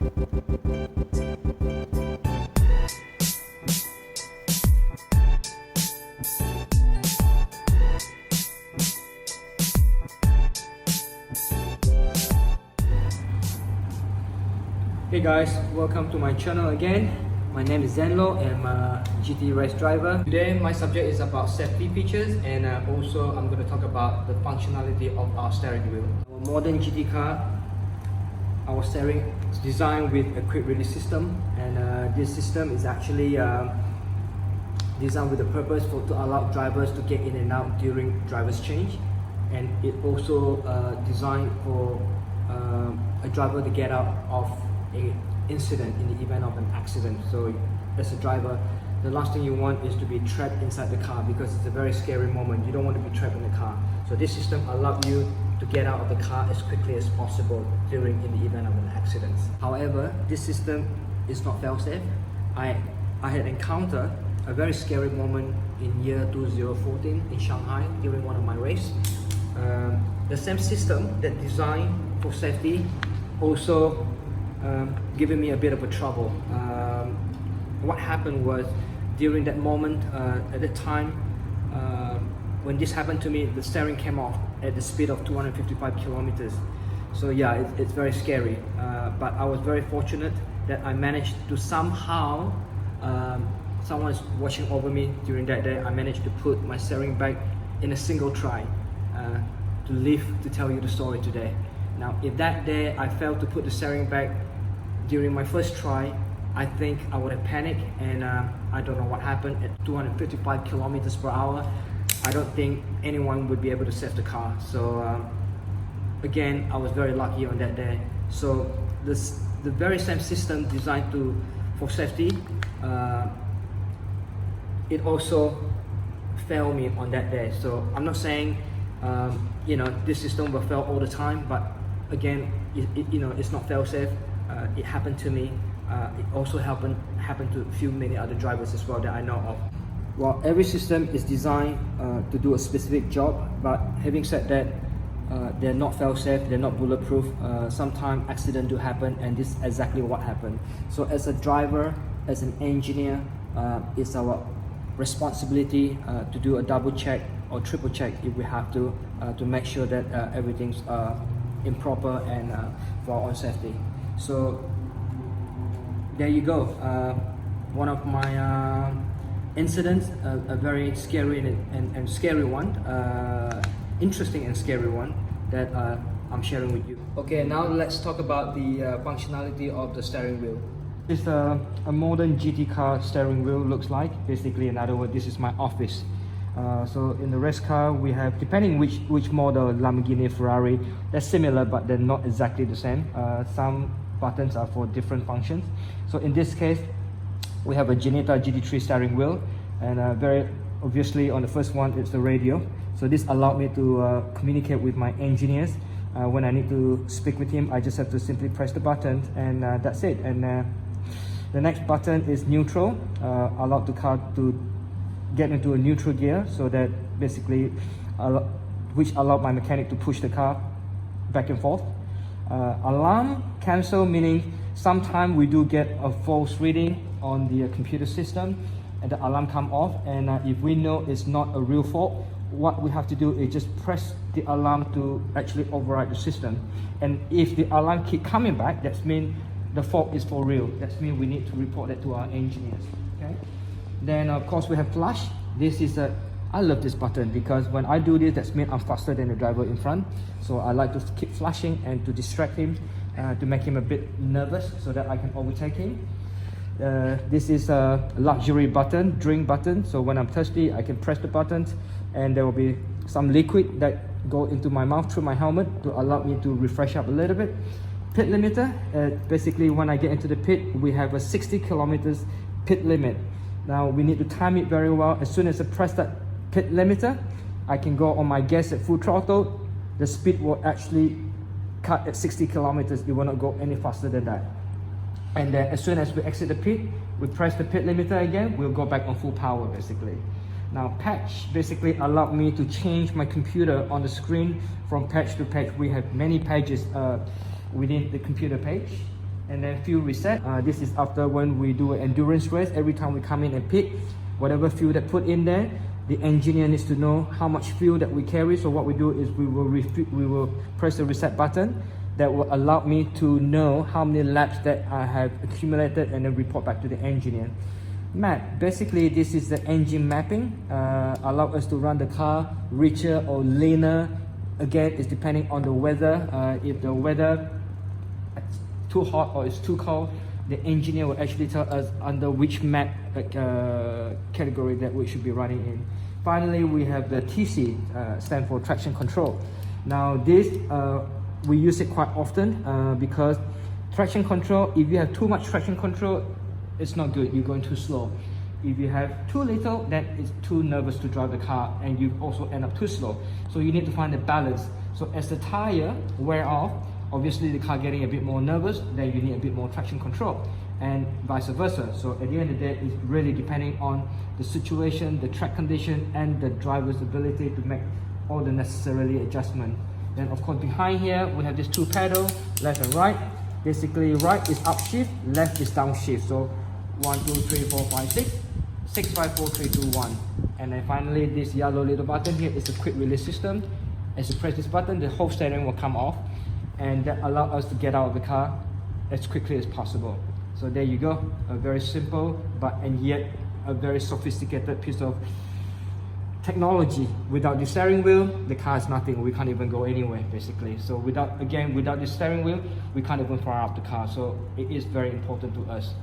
Hey guys, welcome to my channel again. My name is Zen Low and I'm a GT race driver. Today my subject is about safety features, and also I'm going to talk about the functionality of our steering wheel. Our modern GT car, our steering is designed with a quick release system, and this system is actually designed with the purpose to allow drivers to get in and out during driver's change, and it also designed for a driver to get out of an incident in the event of an accident. So as a driver, the last thing you want is to be trapped inside the car, because it's a very scary moment. You don't want to be trapped in the car. So this system allows you to get out of the car as quickly as possible in the event of an accident. However, this system is not fail-safe. I had encountered a very scary moment in year 2014 in Shanghai during one of my races. The same system that designed for safety also giving me a bit of a trouble. What happened was, during that moment, at the time when this happened to me, the steering came off at the speed of 255 kilometers. So yeah, it's very scary, but I was very fortunate that I managed to somehow, someone's watching over me during that day, I managed to put my steering back in a single try to live to tell you the story today. Now, if that day I failed to put the steering back during my first try, I think I would have panicked, and I don't know what happened at 255 kilometers per hour. I don't think anyone would be able to save the car. So again, I was very lucky on that day. So the very same system designed for safety, it also failed me on that day. So I'm not saying this system will fail all the time, but again, it's not fail-safe. It happened to me. It also happened to many other drivers as well that I know of. Well, every system is designed to do a specific job, but having said that, they're not fail-safe, they're not bulletproof. Sometimes accidents do happen, and this is exactly what happened. So as a driver, as an engineer, it's our responsibility to do a double check or triple check if we have to make sure that everything's in proper and for our own safety. So there you go. One of my incidents, a very scary and scary one, interesting and scary one that I'm sharing with you. Okay, now let's talk about the functionality of the steering wheel. This is a modern GT car steering wheel looks like. Basically, in other words, this is my office. So in the race car, we have, depending which model, Lamborghini, Ferrari, they're similar, but they're not exactly the same. Some buttons are for different functions. So in this case, we have a Geneta GT3 steering wheel, and very obviously on the first one, it's the radio. So this allowed me to communicate with my engineers. When I need to speak with him, I just have to simply press the button, and that's it. And the next button is neutral, allowed the car to get into a neutral gear, so that basically which allowed my mechanic to push the car back and forth. Alarm cancel, meaning sometimes we do get a false reading on the computer system and the alarm come off, and if we know it's not a real fault, what we have to do is just press the alarm to actually override the system. And if the alarm keep coming back, that means the fault is for real. That means we need to report that to our engineers. Okay. Then of course we have flash. This is I love this button, because when I do this, that means I'm faster than the driver in front. So I like to keep flashing and to distract him, to make him a bit nervous so that I can overtake him. This is a luxury button, drink button. So when I'm thirsty, I can press the button, and there will be some liquid that go into my mouth through my helmet to allow me to refresh up a little bit. Pit limiter, basically when I get into the pit, we have a 60 kilometers pit limit. Now we need to time it very well. As soon as I press that pit limiter, I can go on my gas at full throttle. The speed will actually cut at 60 kilometers. It will not go any faster than that. And then as soon as we exit the pit, we press the pit limiter again, we'll go back on full power basically. Now patch basically allowed me to change my computer on the screen from patch to patch. We have many pages within the computer page. and then fuel reset. This is after when we do an endurance race. Every time we come in and pick whatever fuel that put in there, the engineer needs to know how much fuel that we carry. So what we do is we will press the reset button. That will allow me to know how many laps that I have accumulated and then report back to the engineer. Map, basically this is the engine mapping, allow us to run the car richer or leaner. Again, it's depending on the weather. If the weather is too hot or it's too cold, the engineer will actually tell us under which map category that we should be running in. Finally, we have the TC, stand for traction control. Now this, we use it quite often because traction control, if you have too much traction control, it's not good, you're going too slow. If you have too little, then it's too nervous to drive the car and you also end up too slow. So you need to find a balance. So as the tire wear off, obviously the car getting a bit more nervous, then you need a bit more traction control, and vice versa. So at the end of the day, it's really depending on the situation, the track condition, and the driver's ability to make all the necessary adjustment. Then of course behind here, we have these two pedals, left and right. Basically right is upshift, left is downshift. So 1, 2, 3, 4, 5, 6, 6, 5, 4, 3, 2, 1. And then finally this yellow little button here is the quick release system. As you press this button, the whole steering will come off, and that allows us to get out of the car as quickly as possible. So there you go, a very simple and yet a very sophisticated piece of technology. Without the steering wheel, the car is nothing. We can't even go anywhere basically. So without the steering wheel, we can't even fire up the car. So it is very important to us.